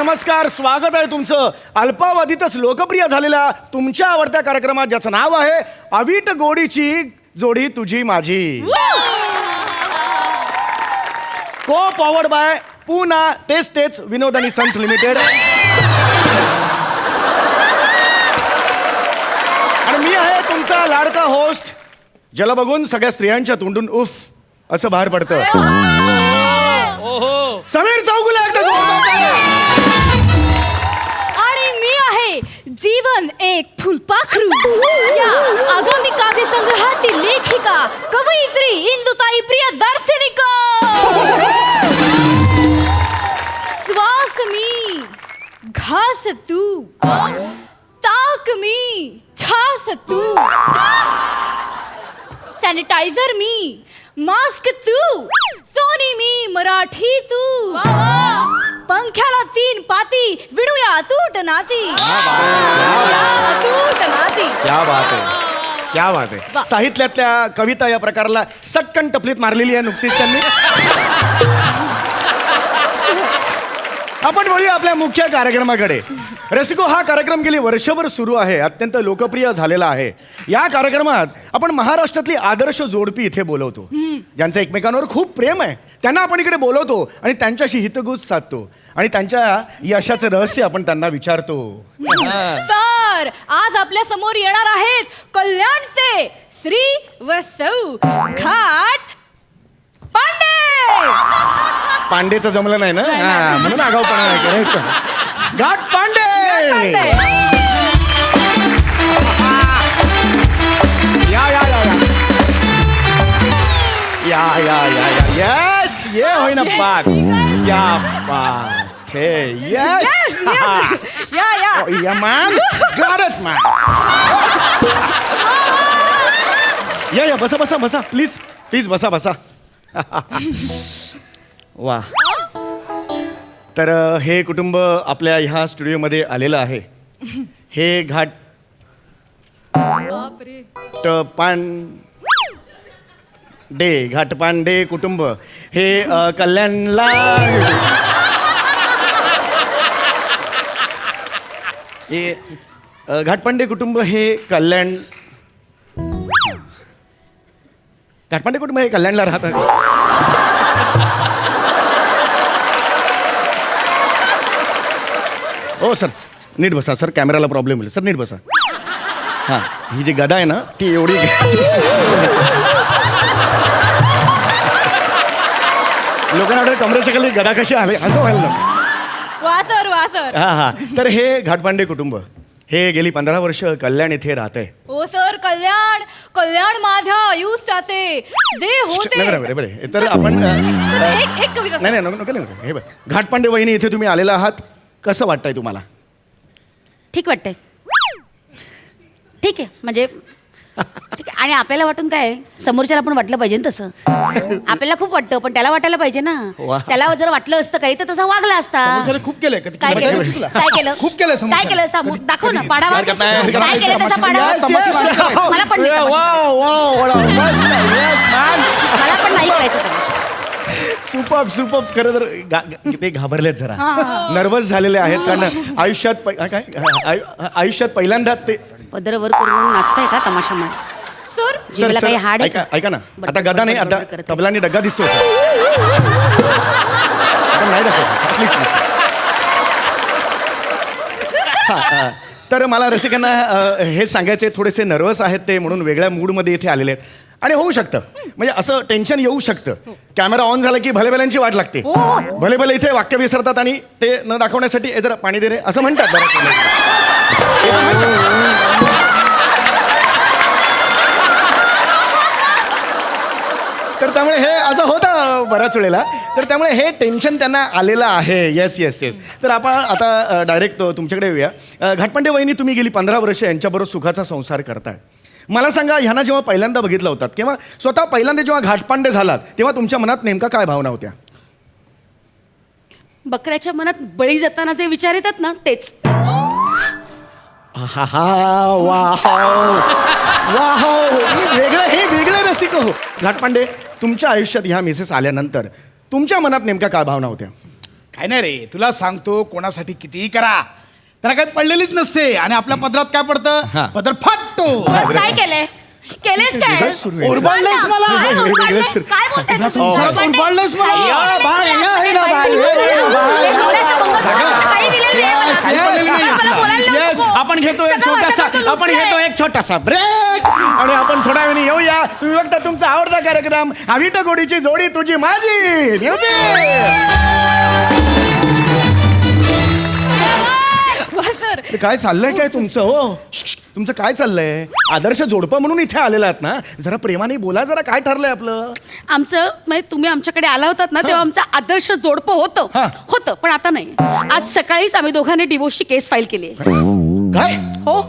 नमस्कार, स्वागत आहे तुमचं अल्पावधीतच लोकप्रिय झालेल्या तुमच्या आवडत्या कार्यक्रमात, ज्याचं नाव आहे अवीट गोडीची जोडी तुझी माझी. को पॉवर्ड बाय पूना तेच विनोद आणि सन्स लिमिटेड. आणि मी आहे तुमचा लाडका होस्ट, ज्याला बघून सगळ्या स्त्रियांच्या तोंडून उफ असं बाहेर पडतं. समीर चौगुले. आणि मी आहे जीवन एक फुलपाखरू या आगामी काव्य संग्रहातील लेखिका कवयित्री इंदुताई प्रियदर्शनिका. श्वास मी घास तू, ताक मी छास तू, सॅनिटायझर मी, मास्क तू, सोनी मी, मराठी तू, पंख्याला 3 पाती, विणूया तूट नाती. तूट नाती. क्या बात आहे, क्या बात आहे. साहित्यातल्या कविता या प्रकाराला सटकन टपलीत मारलेली आहे नुकतीच त्यांनी. आपण वळूया आपल्या मुख्य कार्यक्रमाकडे. रसिको, हा कार्यक्रम गेली वर्षभर सुरू आहे, अत्यंत लोकप्रिय झालेला आहे. या कार्यक्रमात आपण महाराष्ट्रातली आदर्श जोडपी इथे बोलवतो, ज्यांचं एकमेकांवर खूप प्रेम आहे. त्यांना आपण इकडे बोलवतो आणि त्यांच्याशी हितगुज साधतो आणि त्यांच्या यशाचं रहस्य आपण त्यांना विचारतो. तर आज आपल्या समोर येणार आहेत कल्याणचे श्री व सौ घाट पांडे. पांडेचं जमलं नाही ना, म्हणून आगाऊपणा नाही करायचं. घाट पांडे. या या या या या या या यस, ये होईना बात. या बात है. यस या मॅन, गॉट इट मॅन. या बसा बसा बसा, प्लीज प्लीज बसा बसा. वा. तर हे कुटुंब आपल्या ह्या स्टुडिओमध्ये आलेलं आहे. हे घाट घाटपांडे कुटुंब हे कल्याणला हे घाटपांडे कुटुंब हे घाटपांडे कुटुंब हे कल्याणला राहतात. हो सर, नीट बसा सर, कॅमेराला प्रॉब्लेम होईल सर, नीट बसा. हां, ही जी गदा आहे ना ती एवढी लोकांना वाटतं कमरेच्या खाली गदा कशी आले असं व्हायला नको. वासर. हां. तर हे घाटपांडे कुटुंब हे गेली 15 वर्ष कल्याण इथे राहत आहे. हो सर, कल्याण माझ्या आयुष्याचे जे होते. बरे. तर आपण एक कविता. नाही नको. हे बघ, घाटपांडे वहिनी, इथे तुम्ही आलेला आहात, कसं वाटतंय तुम्हाला? ठीक वाटतंय. ठीक आहे, म्हणजे ठीक आहे. आणि आपल्याला वाटून काय, समोरच्याला पण वाटलं पाहिजे ना तसं. आपल्याला खूप वाटतं, पण त्याला वाटायला पाहिजे ना. त्याला जर वाटलं असतं काही तर तसं वागला असता. खूप केलंय. काय केलं खूप केलं. काय केलं सांगू, दाखव ना. पाडावा काय केलं त्याचा पाडावा. मला पण नाही करायचं. सुपर. खरं तर ते घाबरलेत जरा, नर्वस झालेले आहेत, कारण आयुष्यात पहिल्यांदा ते पदर वर करून नाचताय का तमाशा मध्ये. सर ऐका ना, आता गदा नाही, आता तबलानी डग्गा दिसतो. नाही दाखवतो प्लीज. तर मला रसिकांना हे सांगायचे, थोडेसे नर्वस आहेत ते, म्हणून वेगळ्या मूडमध्ये इथे आलेले आहेत. आणि होऊ शकतं, म्हणजे असं टेन्शन येऊ शकतं. कॅमेरा ऑन झाला की भलेभल्यांची वाट लागते. भले इथे वाक्य विसरतात आणि ते न दाखवण्यासाठी जरा पाणी दे रे असं म्हणतात बऱ्याच. तर त्यामुळे हे असं होतं बऱ्याच वेळेला. तर त्यामुळे हे टेन्शन त्यांना आलेलं आहे. येस. तर आपण आता डायरेक्ट तुमच्याकडे येऊया. घाटपांडे वहिनी, तुम्ही गेली 15 वर्ष यांच्याबरोबर सुखाचा संसार करताय. मला सांगा, ह्यांना जेव्हा पहिल्यांदा बघितलं होतात किंवा स्वतः पहिल्यांदा जेव्हा घाटपांडे झालात, तेव्हा तुमच्या मनात नेमका काय भावना होत्या? बकऱ्याच्या मनात बळी जाताना जे विचार येतात ना, तेच. हे वेगळं रसिक हो. घाटपांडे, तुमच्या आयुष्यात ह्या मिसेस आल्यानंतर तुमच्या मनात नेमक्या काय भावना होत्या? काय नाही रे, तुला सांगतो, कोणासाठी कितीही करा त्याला काही पडलेलीच नसते आणि आपल्या पदरात काय हा. पडतं, पदर फाटतो. पण काय केलंय केलेस काय वेगळंच सुरू आहे. ओरबाडलंयस मला. काय वेगळंच ओरबाडलंय? सुरू. काय बोलताय या तुम्ही? संसारात ओरबाडलंयस मला. या बाळ, या हे ना बाळ, हे ना बाळ. हे सोन्याचं मंगळसूत्र काही दिलेलं नाही मला. Yes, काय मला बोलायला yes. नको. आपण घेतो एक सगळं छोटासा वाटतं आपण लुटलंय. घेतो एक छोटासा ब्रेक आणि आपण थोड्या वेळाने येऊया. तुम्ही बघता तुमचा आवडता कार्यक्रम विट गोडीची जोडी तुझी माझी म्युझिक. सर काय चाललंय काय तुमचं हो तुमचं काय चाललंय आदर्श जोडपं म्हणून इथे आलेला आहात ना जरा प्रेमाने बोला जरा काय ठरलंय आपलं आमचं म्हणजे तुम्ही आमच्याकडे आला होतात ना तेव्हा आमचं आदर्श जोडपं होतं हा. होतं पण आता नाही. आज सकाळीच आम्ही दोघांनी डिवोर्सची केस फाईल केली आहे. काय हो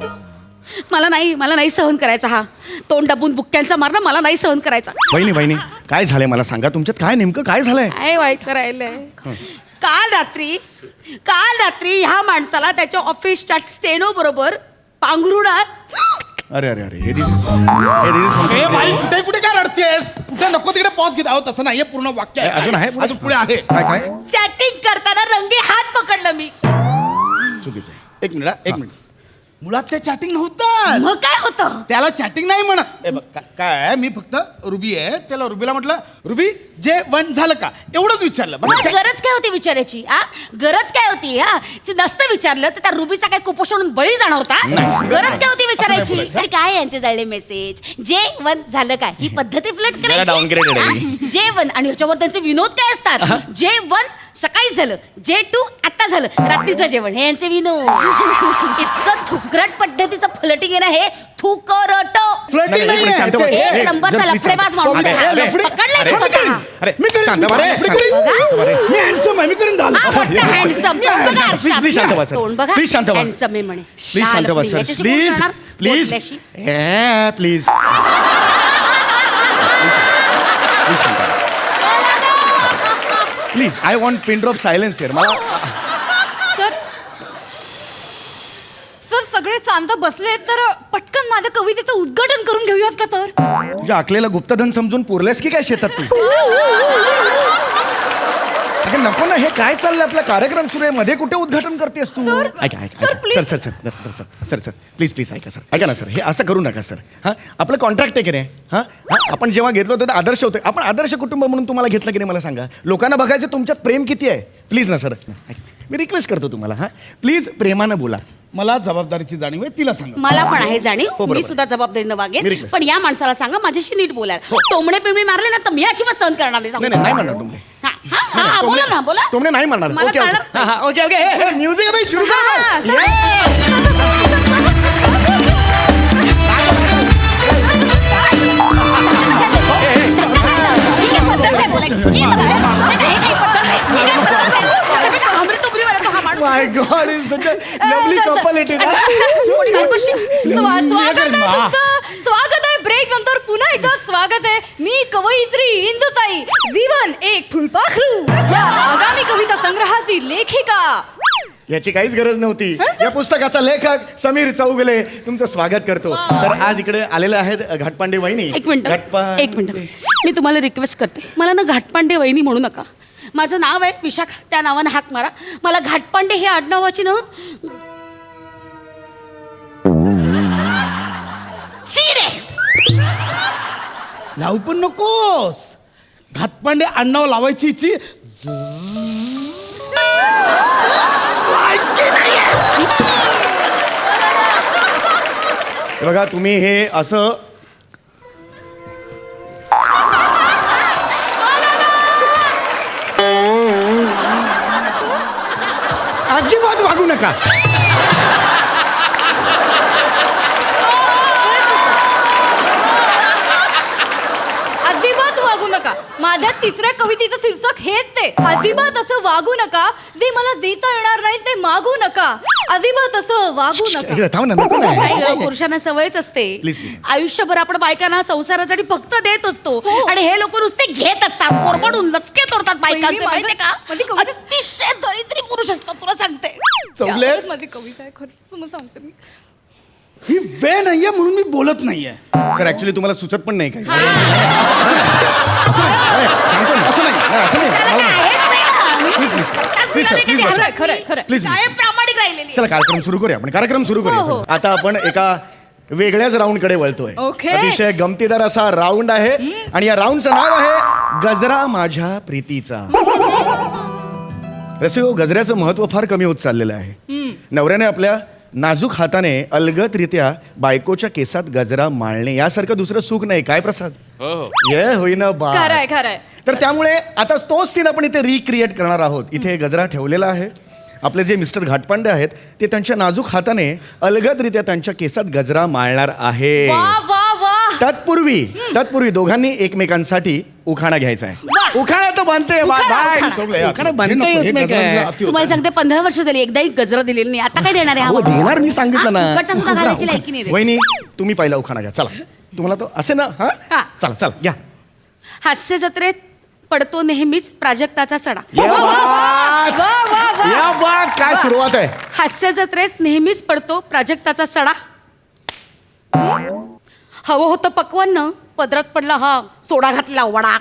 मला नाही सहन करायचा हा तोंड दाबून बुक्क्यांचा मारणं मला नाही सहन करायचा. वहिनी काय झालंय मला सांगा तुमच्यात काय नेमकं काय झालंय काय व्हायचं राहिलंय. काल रात्री ह्या माणसाला त्याच्या ऑफिसच्या स्टेनो बरोबर पांघरुणात अरे हे ए बाई, कुठे काय रडतेस, कुठे नको तिकडे पॉज घेत आहोत. तसं नाहीये, पूर्ण वाक्य आहे. अजून आहे अजून पुढे आहे. काय चॅटिंग करताना रंगे हात पकडलं मी. चुकीचं आहे. एक मिनिट मुळात ते चॅटिंग नव्हतं, मग काय होतं. त्याला चॅटिंग नाही म्हणत. काय मी फक्त रुबी आहे, त्याला रुबीला म्हटलं रुबी जेवण झालं का एवढंच विचारलं. मग गरज काय होती विचारायची गरज काय होती ते नसतं विचारलं तर त्या रुबीचा काय कुपोषण बळी जाणार होता. गरज काय होती विचारायची. तरी काय यांचे जळले मेसेज जेवण झालं काय ही पद्धती फ्लट downgraded आहे करायची. जेवण आणि ह्याच्यावर त्यांचे विनोद काय असतात. जेवण सकाळी झालं J2 आता झालं रात्रीचं जेवण हे यांचे विनोद. इतकं थुकरट पद्धतीचं फ्लटिंग आहे ना हे थुकरट. Flirting नाही, नाहीये. शांत बस. ते- एक नंबरचा लफडेबाज माणूस आहे हा. लफडे- पकडलाय अरे, का स्वतः? अरे मी करीन, शांत बरं, मी शांत करीन. बरं. मी handsome आहे, मी करीन झालं. मोठं handsome. Please शांत बसा. तोंड बघा. Please शांत बसा. Handsome आहे म्हणे. प्लीज शांत बस सर याच्याशी प्लीज बोलणार? प्लीज बोलल्याशी? Please please I want pin drop silence here मला सर सर सगळे शांत बसले तर पटकन माझ्या कवितेचं उद्घाटन करून घेऊयात का सर. तुझ्या आकलेला गुप्तधन समजून पुरलेस की काय शेतात तू अगं नको ना हे काय चाललंय आपला कार्यक्रम सुरू आहे मध्ये कुठे उद्घाटन करतेस तू सर, ऐका सर, please. सर प्लीज ऐका सर ऐका ना सर हे असं करू नका सर हां आपलं कॉन्ट्रॅक्ट आहे की नाही हां आपण जेव्हा घेतलं होतं तर आदर्श होतं आपण आदर्श कुटुंब म्हणून तुम्हाला घेतलं की नाही मला सांगा लोकांना बघायचं तुमच्यात प्रेम किती आहे प्लीज ना सर मी रिक्वेस्ट करतो तुम्हाला हां प्लीज प्रेमानं बोला मला जबाबदारीची जाणीव आहे, तिला सांगा. मला पण आहे जाणीव हो, बरोबर. मी सुद्धा जबाबदारीनं मी वागेन request. पण या माणसाला सांगा माझ्याशी नीट बोलायला टोमणे पिमणे मारले ना तर मी अजिबात सहन करणार नाही सांगू. नाही म्हणणार तुमले हा, हा, हा, बोला ना बोला तुमने नाही म्हणणार मला ओके कळणारच नाही. ओके म्युझिक भाई सुरू हा, कर ही काय पद्धत आहे बोलायची? ही काय पद्धत आहे? ही काय पद्धत आहे? टोमणे टोमणे मारतो हा माणूस. My God is such a lovely couple it is स्वागत आहे ब्रेक नंतर पुन्हा एकदा स्वागत आहे. मी कवयित्री इंदुताई जीवन एक फुलपाखरू या आगामी कविता संग्रहाची लेखिका. याची काहीच गरज नव्हती या पुस्तकाचा लेखक समीर चौगले तुमचं स्वागत करतो तर आज इकडे आलेले आहेत घाटपांडे वहिनी एक मिनिट मी तुम्हाला रिक्वेस्ट करते मला ना घाटपांडे वहिनी म्हणू नका. माझं नाव आहे विशाखा त्या नावानं हाक मारा. मला घाटपांडे हे आडनावाची ना सीड आहे. लावू पण नकोस. घातपांडे अण्णाव लावायची इच्छी हे बघा तुम्ही हे असं अजिबात वागू नका अजिबात वागू नका. माझ्या तिसऱ्या कवितेचं शीर्षक हेच ते अजिबात असं वागू नका जे मला देता येणार नाही ते मागू नका. अजिबात असं वागू नका. थांब ना नको नाही नाही गं, पुरुषांना सवयच असते. Please, please. आयुष्यभर आपण बायकांना संसारासाठी फक्त देत असतो आणि हे लोक नुसते घेत असतात कोरबडून लचके तोडतात बायकांचे माझी माहितीये का. कविता- अतिशय दरिद्री पुरुष असतात तुला सांगते. चौगले त्यावरच माझी कविता आहे खरंच तुम्हाला सांगते मी. ही वेळ नाहीये म्हणून मी बोलत नाहीये. सर ऍक्च्युली तुम्हाला सुचत पण नाही काय सांगतो ना असं नाही त्याला काय आहेच नाही ना. मी प्लीज सर प्लीज खरंय, खरंय, खरंय. प्लीज साहेब प्रामाणिक राहिलेली. चला कार्यक्रम सुरू करूया आपण कार्यक्रम सुरू करूया हो, हो. चला. आता आपण एका वेगळ्याच राऊंड कडे वळतोय ओके. अतिशय गमतीदार असा राऊंड आहे आणि या राऊंडचं नाव आहे गजरा माझ्या प्रीतीचा. रसिको, गजऱ्याचं महत्व फार कमी होत चाललेलं आहे. नवऱ्याने आपल्या नाजूक हाताने अलगदरित्या बायकोच्या केसात गजरा माळणे यासारखं दुसरं सुख नाही. काय प्रसाद ये होईना बा. खरंय खरंय. तर त्यामुळे आता तोच सीन आपण इथे रिक्रिएट करणार आहोत. इथे गजरा ठेवलेला आहे. आपले जे मिस्टर घाटपांडे आहेत ते त्यांच्या नाजूक हाताने अलगदरित्या त्यांच्या केसात गजरा माळणार आहे. वा वा वा. तत्पूर्वी दोघांनी एकमेकांसाठी उखाणा घ्यायचा आहे. उखाणा तर बनते उखाणा बनते. तुम्हाला सांगते 15 वर्ष झाली एकदाही गजरा दिलेली नाही. आता काय देणार आहे हा हो माणूस? देणार मी सांगितलं ना. फुकटचा सुद्धा घालायची लायकी नाही रे. वहिनी तुम्ही पहिला उखाणा घ्या चला. तुम्हाला तो असे ना हा हा. चला चला घ्या. हास्य जत्रेत पडतो नेहमीच प्राजक्ताचा सडा. या बात काय सुरुवात आहे. हास्य जत्रेत नेहमीच पडतो प्राजक्ताचा सडा. हवं होतं पक्वान्न पदरात पडला हा सोडा घातला वडा.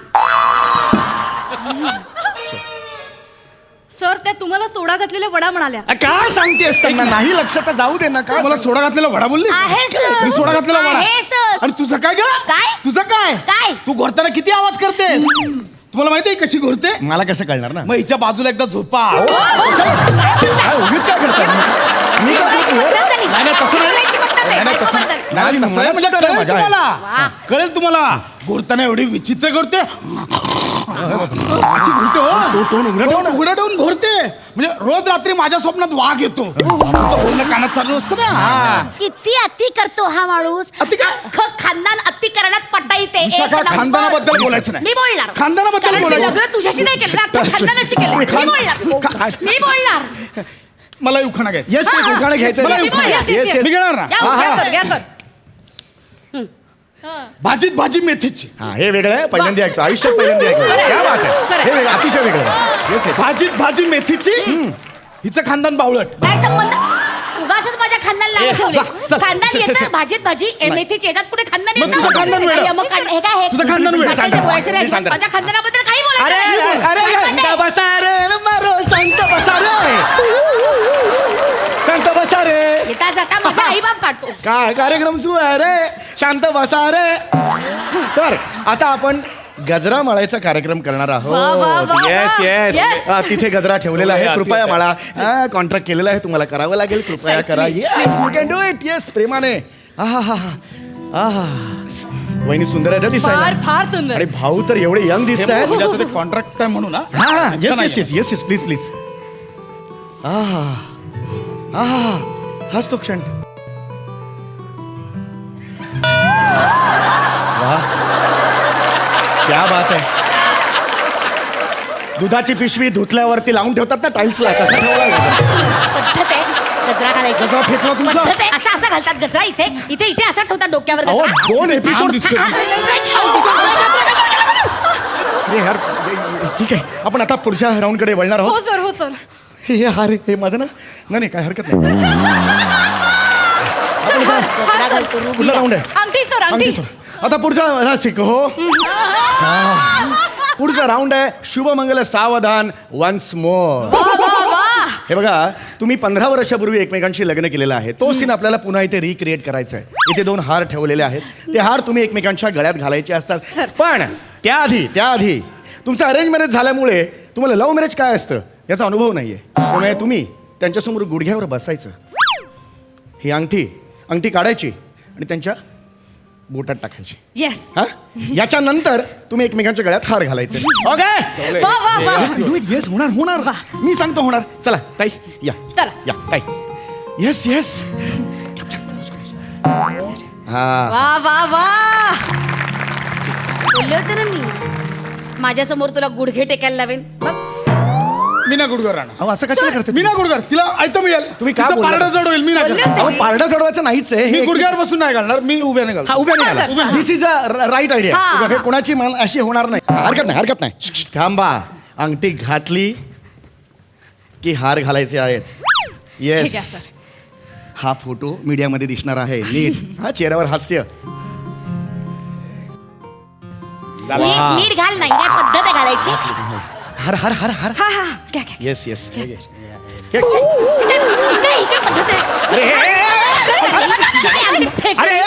सर त्या तुम्हाला सोडा घातलेल्या वडा म्हणाल्या. काय सांगतेस त्यांना नाही लक्षात जाऊ दे ना. काय मला सोडा घातलेला वडा बोलली आहे सर. मी सोडा घातलेला वडा आहे सर. आणि तुझं काय ग काय? तुझं काय काय? तू घोरताना किती आवाज करतेस तुम्हाला माहितीये कशी घोरते मला कसं कळणार ना. मग हिच्या बाजूला एकदा झोपा काय उगीच काय करतात मी काय झोपलो? नाही नाही, तसं नाही. नाही, नाही, तसं नाही. नाही, तसं नाही, म्हणजे कळेल मजा आहे. तुम्हाला कळेल तुम्हाला घोरताना एवढी विचित्र घोरते अशी घोरते हो तोंड उघडं ठेव ना. उघडं ठेवून घोरते म्हणजे रोज रात्री माझ्या स्वप्नात वाघ येतो तुझं बोलणं कानात चालू असतं ना हा. किती अति करतो हा माणूस. अति काय? अख्खं खानदान अति करण्यात पट्टा येते. विशाखा, एक नंबर. खानदानाबद्दल बोलायचं नाही. मी बोलणार. खानदानाबद्दल कारण मी बोलायचं. लग्न तुझ्याशी नाही केलं अख्ख्या खानदानाशी केलं. मी बोलणार. मी बोलणार. मला उखाणा घ्यायचं येस येस उखाणा घ्यायचं मला येस उखाणा येस मी येस. घेणार ना या, घ्या कर घ्या कर. भाजीत भाजी मेथीची हा हे वेगळं आहे पहिल्यांदा ऐकतो आयुष्यात पहिल्यांदा ऐकतो. क्या बात आहे हे वेगळं अतिशय वेगळं आहे. Yes yes. भाजीत भाजी मेथीची हिचं खानदान बावळट काय संबंध? उगाचच माझ्या खानदान ए, लावून ठेवले. जा, चल. खानदान श- श- येतं श- भाजीत भाजी मेथीची याच्यात कुठे खानदान मग येतं? तुझं खानदान वेडं. अय्या, मग हे काय हे? तुझं खानदान वेडं. बाकीचं बोलायचं नाही. मी सांगतो. माझ्या खानदानाबद्दल काही अरे बोलायचं अरे नाही. शांत बसा रे मारो शांत बसा रे शांत बसा रे. येता जाता माझा आई बाप काढतो. काय कार्यक्रम सुरू आहे रे शांत बसा रे. तर आता आपण गजरा माळायचा कार्यक्रम करणार वा, वा, आहोत. वा, येस वा. Yes Yes. तिथे गजरा ठेवलेला आहे कृपया माळा. कॉन्ट्रॅक्ट केलेला आहे तुम्हाला करावं लागेल कृपया करा. Yes you can do it. Yes प्रेमाने. आहा हा आहा वहिनी सुंदर आहे फार दिसायला फार सुंदर. आणि भाऊ तर एवढे यंग दिसत आहेत. म्हणजे आता ते कॉन्ट्रॅक्ट आहे म्हणून हा yes yes yes yes yes please please. आहा आहा हाच तो क्षण. वाह क्या बात आहे. दुधाची पिशवी धुतल्यावरती लावून ठेवतात ना टाईल्सला तसं ठेवला. पद्धत आहे गजरा घालायची. गजरा फेकला तुमचा? पद्धत आहे. असा असा घालतात गजरा इथे इथे इथे असा ठेवतात डोक्यावर अहो गजरा. 2 एपिसोड यार ठीक आहे आपण आता पुढच्या राऊंड कडे वळणार हो आहोत. सर हो सर. हे हार हे माझं ना नाही काय हरकत नाही. आपण आता गजरा घालतो रुबी. पुढला राऊंड आहे. अंगठी सर अंगठी. अंगठी सोड. आता पुढचा रसिक हो पुढचा राऊंड आहे शुभमंगल सावधान वन्स मोर. वा वा वा. हे बघा तुम्ही 15 वर्षापूर्वी एकमेकांशी लग्न केलेलं आहे. तो सीन आपल्याला पुन्हा इथे रिक्रिएट करायचा आहे. इथे 2 हार ठेवलेले आहेत. ते हार तुम्ही एकमेकांच्या गळ्यात घालायचे असतात. पण त्याआधी तुमचं अरेंज मॅरेज झाल्यामुळे तुम्हाला लव्ह मॅरेज काय असतं याचा अनुभव नाहीये. त्यामुळे तुम्ही त्यांच्यासमोर गुडघ्यावर बसायचं. ही अंगठी काढायची आणि त्यांच्या बोटात टाकायची. येस. हा याच्यानंतर तुम्ही एकमेकांच्या गळ्यात हार घालायचे. ओके वा वा वा. येस होणार मी सांगतो होणार. चला ताई या चला. या ताई येस येस. हा वा वा वा. बोलले होते ना मी माझ्या समोर तुला गुडघे टेकायला लावेन. बघ मीना गुडगर राणा अहो असं कशाला करते मीना गुडगर तिला ऐकतं मिळेल तुम्ही का तिचं बोलला? पारडं जड होईल मी नाही बोलले करणार. होते. अहो पारडा चढवायचं नाहीच आहे. मी हे गुडघ्यावर बसून नाही घालणार मी उभ्याने घालतो. हा उभ्या हा, निघाला. Sir. This is a right idea. हा. हे कोणाची मान अशी होणार नाही. हरकत नाही थांबा. अंगठी घातली की हार घालायचे आहेत. ठीक आहे, येस सर. हा फोटो मीडियामध्ये दिसणार आहे नीट. हा चेहऱ्यावर हास्य. नीट नीट घाल नाही काय पद्धत आहे घालायची. हार हार हार हार हा हा घ्या घ्या येस येस इथे पद्धत आहे. अरे फेक. अरे